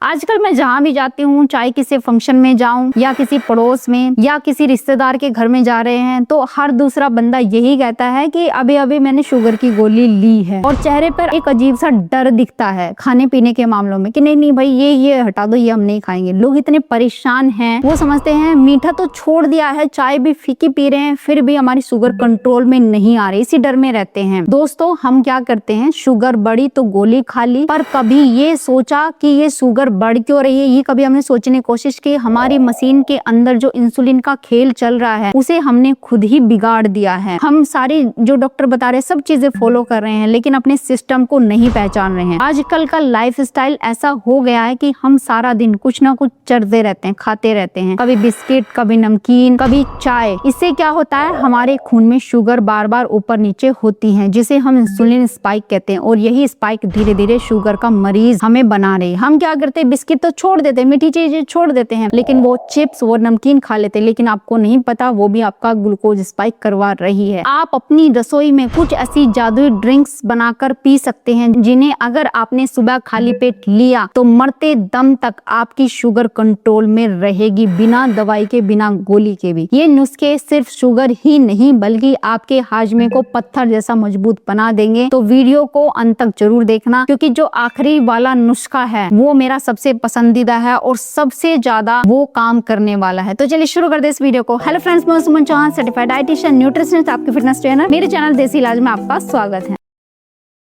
आजकल मैं जहाँ भी जाती हूँ, चाहे किसी फंक्शन में जाऊं या किसी पड़ोस में या किसी रिश्तेदार के घर में जा रहे हैं, तो हर दूसरा बंदा यही कहता है कि अभी अभी मैंने शुगर की गोली ली है। और चेहरे पर एक अजीब सा डर दिखता है खाने पीने के मामलों में कि नहीं नहीं भाई ये हटा दो, ये हम नहीं खाएंगे। लोग इतने परेशान हैं, वो समझते हैं मीठा तो छोड़ दिया है, चाय भी फीकी पी रहे हैं, फिर भी हमारी शुगर कंट्रोल में नहीं आ रही, इसी डर में रहते हैं। दोस्तों, हम क्या करते हैं, शुगर बढ़ी तो गोली खा ली, पर कभी ये सोचा कि ये शुगर बढ़ क्यों रही है, ये कभी हमने सोचने की कोशिश की? हमारी मशीन के अंदर जो इंसुलिन का खेल चल रहा है, उसे हमने खुद ही बिगाड़ दिया है। हम सारी जो डॉक्टर बता रहे हैं सब चीजें फॉलो कर रहे हैं, लेकिन अपने सिस्टम को नहीं पहचान रहे हैं। आजकल का लाइफस्टाइल ऐसा हो गया है कि हम सारा दिन कुछ ना कुछ चरते रहते हैं, खाते रहते हैं, कभी बिस्किट, कभी नमकीन, कभी चाय। इससे क्या होता है, हमारे खून में शुगर बार बार ऊपर नीचे होती है, जिसे हम इंसुलिन स्पाइक कहते हैं। और यही स्पाइक धीरे धीरे शुगर का मरीज हमें बना रही है। हम क्या करते हैं, बिस्किट तो छोड़ देते हैं, मीठी चीजें छोड़ देते हैं, लेकिन वो चिप्स वो नमकीन खा लेते हैं, लेकिन आपको नहीं पता वो भी आपका ग्लूकोज स्पाइक करवा रही है। आप अपनी रसोई में कुछ ऐसी जादुई ड्रिंक्स बनाकर पी सकते हैं, जिन्हें अगर आपने सुबह खाली पेट लिया तो मरते दम तक आपकी शुगर कंट्रोल में रहेगी, बिना दवाई के, बिना गोली के भी। ये नुस्खे सिर्फ शुगर ही नहीं बल्कि आपके हाजमे को पत्थर जैसा मजबूत बना देंगे। तो वीडियो को अंत तक जरूर देखना, क्योंकि जो आखिरी वाला नुस्खा है वो मेरा सबसे पसंदीदा है और सबसे ज्यादा वो काम करने वाला है। तो चलिए शुरू कर दे इस वीडियो को। हेलो फ्रेंड्स, मैं सुमन चौहान, सर्टिफाइड डाइटिशियन, न्यूट्रिशनिस्ट, आपके फिटनेस ट्रेनर। मेरे चैनल देसी इलाज में आपका स्वागत है।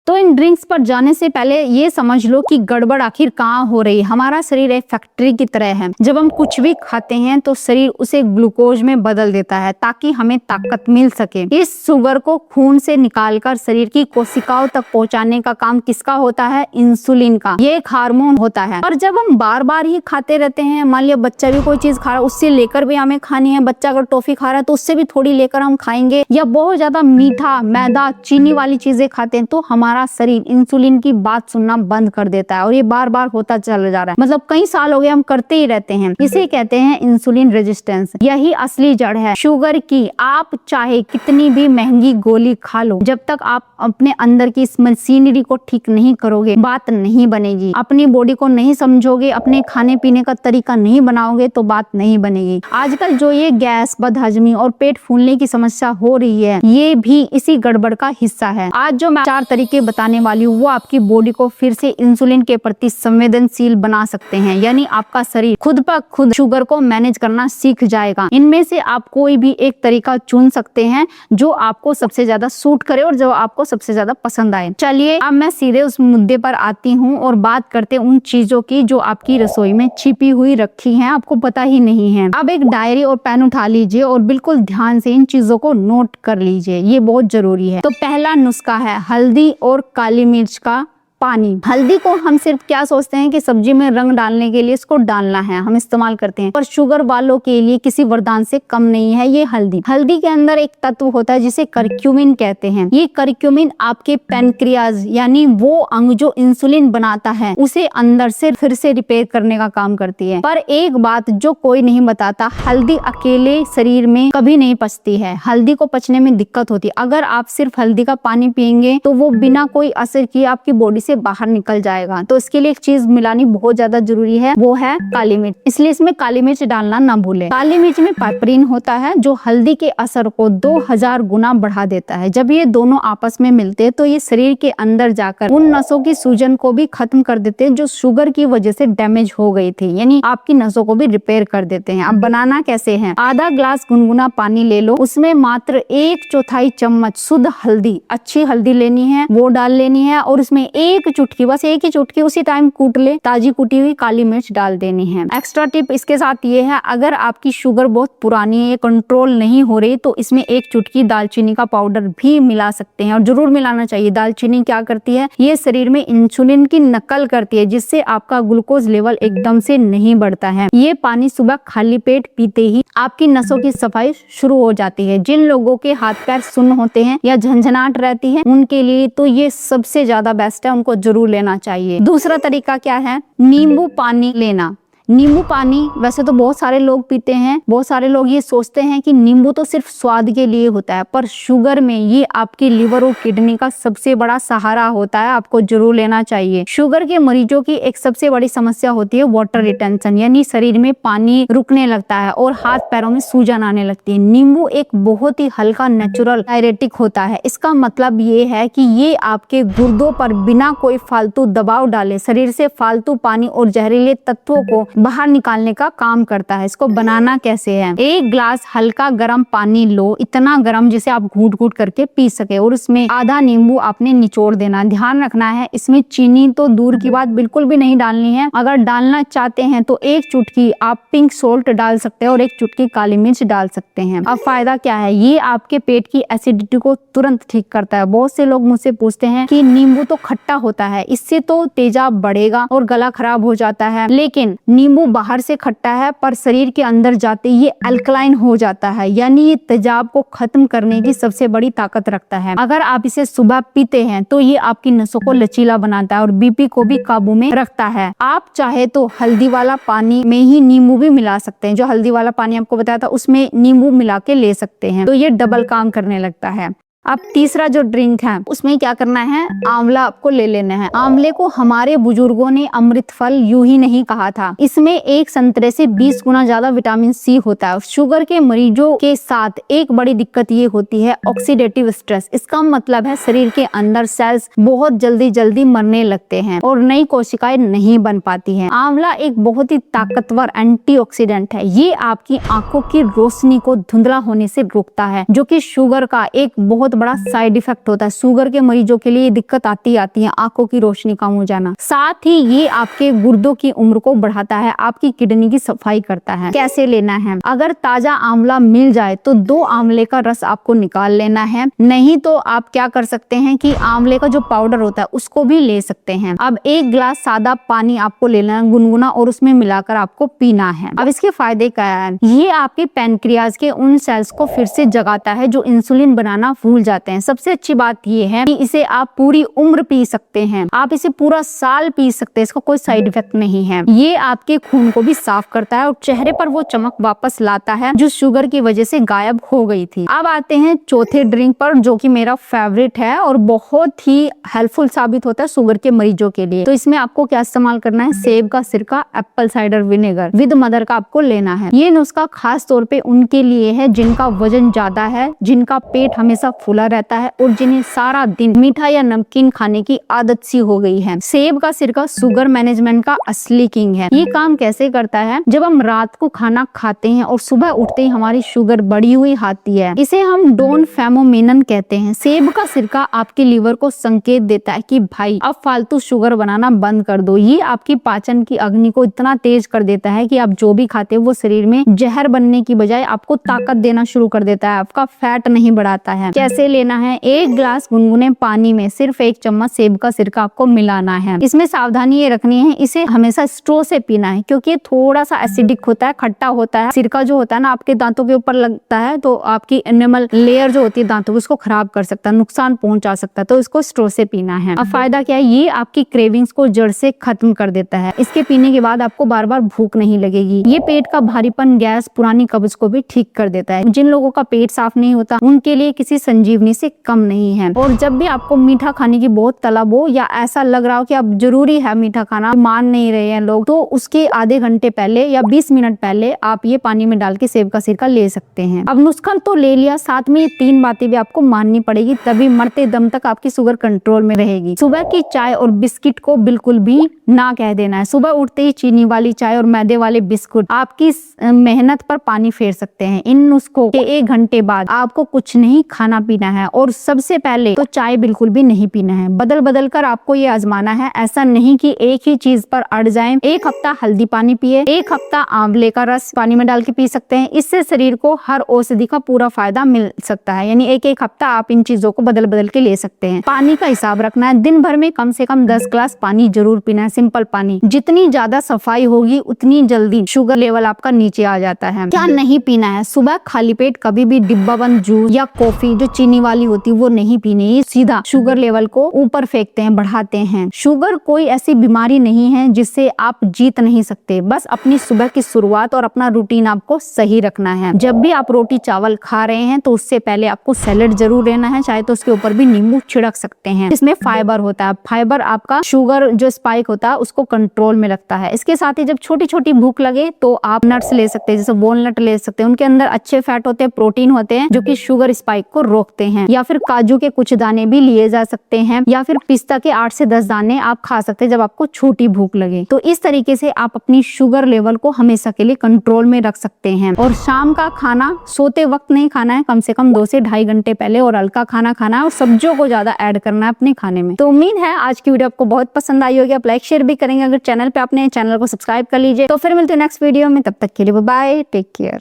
तो इन ड्रिंक्स पर जाने से पहले ये समझ लो कि गड़बड़ आखिर कहाँ हो रही है। हमारा शरीर एक फैक्ट्री की तरह है। जब हम कुछ भी खाते हैं तो शरीर उसे ग्लूकोज में बदल देता है ताकि हमें ताकत मिल सके। इस शुगर को खून से निकालकर शरीर की कोशिकाओं तक पहुंचाने का काम किसका होता है? इंसुलिन का। ये एक हार्मोन होता है। और जब हम बार बार ही खाते रहते हैं, मान लिया बच्चा भी कोई चीज खा रहा है, उससे लेकर भी हमें खानी है। बच्चा अगर टॉफी खा रहा है तो उससे भी थोड़ी लेकर हम खाएंगे, या बहुत ज्यादा मीठा, मैदा, चीनी वाली चीजें खाते हैं, तो हमारा शरीर इंसुलिन की बात सुनना बंद कर देता है। और ये बार बार होता चला जा रहा है, मतलब कई साल हो गए हम करते ही रहते हैं। इसे कहते हैं इंसुलिन रेजिस्टेंस। यही असली जड़ है शुगर की। आप चाहे कितनी भी महंगी गोली खा लो, जब तक आप अपने अंदर की इस मशीनरी को ठीक नहीं करोगे, बात नहीं बनेगी। अपनी बॉडी को नहीं समझोगे, अपने खाने पीने का तरीका नहीं बनाओगे, तो बात नहीं बनेगी। आजकल जो ये गैस, बदहजमी और पेट फूलने की समस्या हो रही है, ये भी इसी गड़बड़ का हिस्सा है। आज जो मैं 4 तरीके बताने वाली हूँ, वो आपकी बॉडी को फिर से इंसुलिन के प्रति संवेदनशील बना सकते हैं। यानी आपका शरीर खुद ब खुद शुगर को मैनेज करना सीख जाएगा। इनमें से आप कोई भी एक तरीका चुन सकते हैं जो आपको सबसे ज्यादा सूट करे और जो आपको सबसे ज्यादा पसंद आए। चलिए अब मैं सीधे उस मुद्दे पर आती हूँ और बात करते हैं उन चीजों की जो आपकी रसोई में छिपी हुई रखी हैं, आपको पता ही नहीं है। अब एक डायरी और पेन उठा लीजिए और बिल्कुल ध्यान से इन चीजों को नोट कर लीजिए, ये बहुत जरूरी है। तो पहला नुस्खा है हल्दी और काली मिर्च का पानी। हल्दी को हम सिर्फ क्या सोचते हैं कि सब्जी में रंग डालने के लिए इसको डालना है, हम इस्तेमाल करते हैं, पर शुगर वालों के लिए किसी वरदान से कम नहीं है ये हल्दी। हल्दी के अंदर एक तत्व होता है जिसे करक्यूमिन कहते हैं। ये करक्यूमिन आपके पैनक्रियाज यानी वो अंग जो इंसुलिन बनाता है, उसे अंदर से फिर से रिपेयर करने का काम करती है। पर एक बात जो कोई नहीं बताता, हल्दी अकेले शरीर में कभी नहीं पचती है। हल्दी को पचने में दिक्कत होती है। अगर आप सिर्फ हल्दी का पानी पियेंगे तो वो बिना कोई असर किए आपकी बॉडी से बाहर निकल जाएगा। तो इसके लिए एक चीज मिलानी बहुत ज्यादा जरूरी है, वो है काली मिर्च। इसलिए इसमें काली मिर्च डालना ना भूलें। काली मिर्च में पाइपरीन होता है जो हल्दी के असर को 2000 गुना बढ़ा देता है। जब ये दोनों आपस में मिलते हैं तो ये शरीर के अंदर जाकर उन नसों की सूजन को भी खत्म कर देते हैं जो शुगर की वजह से डैमेज हो गई थी, यानी आपकी नसों को भी रिपेयर कर देते हैं। अब बनाना कैसे है? आधा ग्लास गुनगुना पानी ले लो, उसमें मात्र 1/4 चम्मच शुद्ध हल्दी, अच्छी हल्दी लेनी है, वो डाल लेनी है, और उसमें एक चुटकी, बस एक ही चुटकी उसी टाइम कूट ले, ताजी कुटी हुई काली मिर्च डाल देनी है। एक्स्ट्रा टिप इसके साथ ये है, अगर आपकी शुगर बहुत पुरानी है, कंट्रोल नहीं हो रही, तो इसमें एक चुटकी दालचीनी का पाउडर भी मिला सकते हैं, और जरूर मिलाना चाहिए। दालचीनी क्या करती है, ये शरीर में इंसुलिन की नकल करती है, जिससे आपका ग्लूकोज लेवल एकदम से नहीं बढ़ता है। ये पानी सुबह खाली पेट पीते ही आपकी नसों की सफाई शुरू हो जाती है। जिन लोगों के हाथ पैर सुन्न होते हैं या झंझनाहट रहती है, उनके लिए तो ये सबसे ज्यादा बेस्ट है, उनको जरूर लेना चाहिए। दूसरा तरीका क्या है? नींबू पानी लेना। नींबू पानी वैसे तो बहुत सारे लोग पीते हैं, बहुत सारे लोग ये सोचते हैं कि नींबू तो सिर्फ स्वाद के लिए होता है, पर शुगर में ये आपकी लिवर और किडनी का सबसे बड़ा सहारा होता है, आपको जरूर लेना चाहिए। शुगर के मरीजों की एक सबसे बड़ी समस्या होती है वाटर रिटेंशन, यानी शरीर में पानी रुकने लगता है और हाथ पैरों में सूजन आने लगती है। नींबू एक बहुत ही हल्का नेचुरल डायरेटिक होता है। इसका मतलब ये है कि ये आपके गुर्दों पर बिना कोई फालतू दबाव डाले शरीर से फालतू पानी और जहरीले तत्वों को बाहर निकालने का काम करता है। इसको बनाना कैसे है? एक ग्लास हल्का गर्म पानी लो, इतना गर्म जिसे आप घूट घूट करके पी सके, और उसमें आधा नींबू आपने निचोड़ देना। ध्यान रखना है इसमें चीनी तो दूर की बात बिल्कुल भी नहीं डालनी है। अगर डालना चाहते हैं तो एक चुटकी आप पिंक सोल्ट डाल सकते हैं और एक चुटकी काली मिर्च डाल सकते हैं। अब फायदा क्या है? ये आपके पेट की एसिडिटी को तुरंत ठीक करता है। बहुत से लोग मुझसे पूछते हैं कि नींबू तो खट्टा होता है, इससे तो तेजाब बढ़ेगा और गला खराब हो जाता है, लेकिन नींबू बाहर से खट्टा है पर शरीर के अंदर जाते ये अल्कलाइन हो जाता है, यानी ये तेजाब को खत्म करने की सबसे बड़ी ताकत रखता है। अगर आप इसे सुबह पीते हैं तो ये आपकी नसों को लचीला बनाता है और बीपी को भी काबू में रखता है। आप चाहे तो हल्दी वाला पानी में ही नींबू भी मिला सकते हैं, जो हल्दी वाला पानी आपको बताया था उसमें नींबू मिला के ले सकते हैं, तो ये डबल काम करने लगता है। अब तीसरा जो ड्रिंक है उसमें क्या करना है? आंवला आपको ले लेना है। आंवले को हमारे बुजुर्गों ने अमृत फल यूं ही नहीं कहा था। इसमें एक संतरे से 20 गुना ज्यादा विटामिन सी होता है। शुगर के मरीजों के साथ एक बड़ी दिक्कत ये होती है ऑक्सीडेटिव स्ट्रेस। इसका मतलब है शरीर के अंदर सेल्स बहुत जल्दी मरने लगते हैं और नई कोशिकाएं नहीं बन पाती हैं। आंवला एक बहुत ही ताकतवर एंटीऑक्सीडेंट है। ये आपकी आंखों की रोशनी को धुंधला होने से रोकता है, जो कि शुगर का एक बहुत बड़ा साइड इफेक्ट होता है। शुगर के मरीजों के लिए दिक्कत आती है आंखों की रोशनी कम हो जाना। साथ ही ये आपके गुर्दों की उम्र को बढ़ाता है, आपकी किडनी की सफाई करता है। कैसे लेना है? अगर ताजा आंवला मिल जाए तो 2 आंवले का रस आपको निकाल लेना है, नहीं तो आप क्या कर सकते हैं कि आंवले का जो पाउडर होता है उसको भी ले सकते हैं। अब 1 गिलास सादा पानी आपको लेना है गुनगुना और उसमें मिलाकर आपको पीना है। अब इसके फायदे क्या है? ये आपके पैनक्रियाज के उन सेल्स को फिर से जगाता है जो इंसुलिन बनाना भूल जाते हैं। सबसे अच्छी बात ये है कि इसे आप पूरी उम्र पी सकते हैं, आप इसे पूरा साल पी सकते हैं, इसका कोई साइड इफेक्ट नहीं है। ये आपके खून को भी साफ करता है और चेहरे पर वो चमक वापस लाता है जो शुगर की वजह से गायब हो गई थी। अब आते हैं चौथे ड्रिंक पर, जो कि मेरा फेवरेट है और बहुत ही हेल्पफुल साबित होता है शुगर के मरीजों के लिए। तो इसमें आपको क्या इस्तेमाल करना है? सेब का सिरका, Apple cider vinegar with mother का आपको लेना है। ये नुस्खा खास तौर पे उनके लिए है जिनका वजन ज्यादा है, जिनका पेट हमेशा फूला रहता है और जिन्हें सारा दिन मीठा या नमकीन खाने की आदत सी हो गई है। सेब का सिरका शुगर मैनेजमेंट का असली किंग है। ये काम कैसे करता है? जब हम रात को खाना खाते हैं और सुबह उठते ही हमारी शुगर बढ़ी हुई आती है, इसे हम डोन फेमोमेनन कहते हैं। सेब का सिरका आपके लीवर को संकेत देता है कि भाई अब फालतू शुगर बनाना बंद कर दो। ये आपकी पाचन की अग्नि को इतना तेज कर देता है कि आप जो भी खाते हो वो शरीर में जहर बनने की बजाय आपको ताकत देना शुरू कर देता है, आपका फैट नहीं बढ़ाता है। कैसे लेना है? 1 गिलास गुनगुने पानी में सिर्फ 1 चम्मच सेब का सिरका आपको मिलाना है। इसमें सावधानी ये रखनी है, इसे हमेशा स्ट्रो से पीना है क्योंकि ये थोड़ा सा एसिडिक होता है, खट्टा होता है। सिरका जो होता है ना आपके दांतों के ऊपर लगता है तो आपकी एनिमल लेयर जो होती है दांतों की उसको खराब कर सकता है, नुकसान पहुंचा सकता है, तो इसको स्ट्रो से पीना है। अब फायदा क्या है? ये आपकी क्रेविंग्स को जड़ से खत्म कर देता है। इसके पीने के बाद आपको बार बार भूख नहीं लगेगी। ये पेट का भारीपन, गैस, पुरानी कब्ज को भी ठीक कर देता है। जिन लोगों का पेट साफ नहीं होता उनके लिए किसी संजीवनी से कम नहीं है। और जब भी आपको मीठा खाने की बहुत तलब हो या ऐसा लग रहा हो कि अब जरूरी है मीठा खाना, मान नहीं रहे हैं लोग, तो उसके आधे घंटे पहले या 20 मिनट पहले आप ये पानी में डाल के सेब का सिरका ले सकते हैं। अब नुस्खा तो ले लिया, साथ में ये 3 बातें भी आपको माननी पड़ेगी, तभी मरते दम तक आपकी शुगर कंट्रोल में रहेगी। सुबह की चाय और बिस्किट को बिल्कुल भी ना कह देना है। सुबह उठते ही चीनी वाली चाय और मैदे वाले बिस्कुट आपकी मेहनत पर पानी फेर सकते हैं। इन नुस्खों के 1 घंटे बाद आपको कुछ नहीं खाना पीना है और सबसे पहले तो चाय बिल्कुल भी नहीं पीना है। बदल बदल कर आपको ये आजमाना है, ऐसा नहीं कि एक ही चीज पर अड़ जाएं। 1 हफ्ता हल्दी पानी पिए, 1 हफ्ता आंवले का रस पानी में डाल के पी सकते हैं। इससे शरीर को हर औषधि का पूरा फायदा मिल सकता है, यानी एक हफ्ता आप इन चीजों को बदल बदल के ले सकते हैं। पानी का हिसाब रखना है, दिन भर में कम से कम 10 ग्लास पानी जरूर पीना है, सिंपल पानी। जितनी ज्यादा सफाई होगी उतनी जल्दी शुगर लेवल आपका नीचे आ जाता है। क्या नहीं पीना है? सुबह खाली पेट कभी भी डिब्बा बंद जूस या कॉफी जो चीनी वाली होती है वो नहीं पीनी, सीधा शुगर लेवल को ऊपर फेंकते हैं, बढ़ाते हैं। शुगर कोई ऐसी बीमारी नहीं है जिससे आप जीत नहीं सकते, बस अपनी सुबह की शुरुआत और अपना रूटीन आपको सही रखना है। जब भी आप रोटी चावल खा रहे हैं तो उससे पहले आपको सैलेड जरूर लेना है, चाहे तो उसके ऊपर भी नींबू छिड़क सकते हैं। इसमें फाइबर होता है, फाइबर आपका शुगर जो स्पाइक होता है उसको कंट्रोल में रखता है। इसके साथ ही जब छोटी छोटी भूख लगे तो आप नट्स ले सकते हैं, जैसे वॉलनट ले सकते हैं, उनके अंदर अच्छे फैट होते हैं, प्रोटीन होते हैं जो कि शुगर स्पाइक को रोकते हैं। या फिर काजू के कुछ दाने भी लिए जा सकते हैं, या फिर पिस्ता के 8 से 10 दाने आप खा सकते हैं जब आपको छोटी भूख लगे। तो इस तरीके से आप अपनी शुगर लेवल को हमेशा के लिए कंट्रोल में रख सकते हैं। और शाम का खाना सोते वक्त नहीं खाना है, कम से कम 2 से ढाई घंटे पहले, और हल्का खाना खाना है और सब्जियों को ज्यादा ऐड करना है अपने खाने में। तो उम्मीद है आज की वीडियो आपको बहुत पसंद आई होगी। आप लाइक शेयर भी करेंगे, अगर चैनल पे आपने चैनल को सब्सक्राइब कर लीजिए। तो फिर मिलते हैं नेक्स्ट वीडियो में, तब तक के लिए बाय, टेक केयर।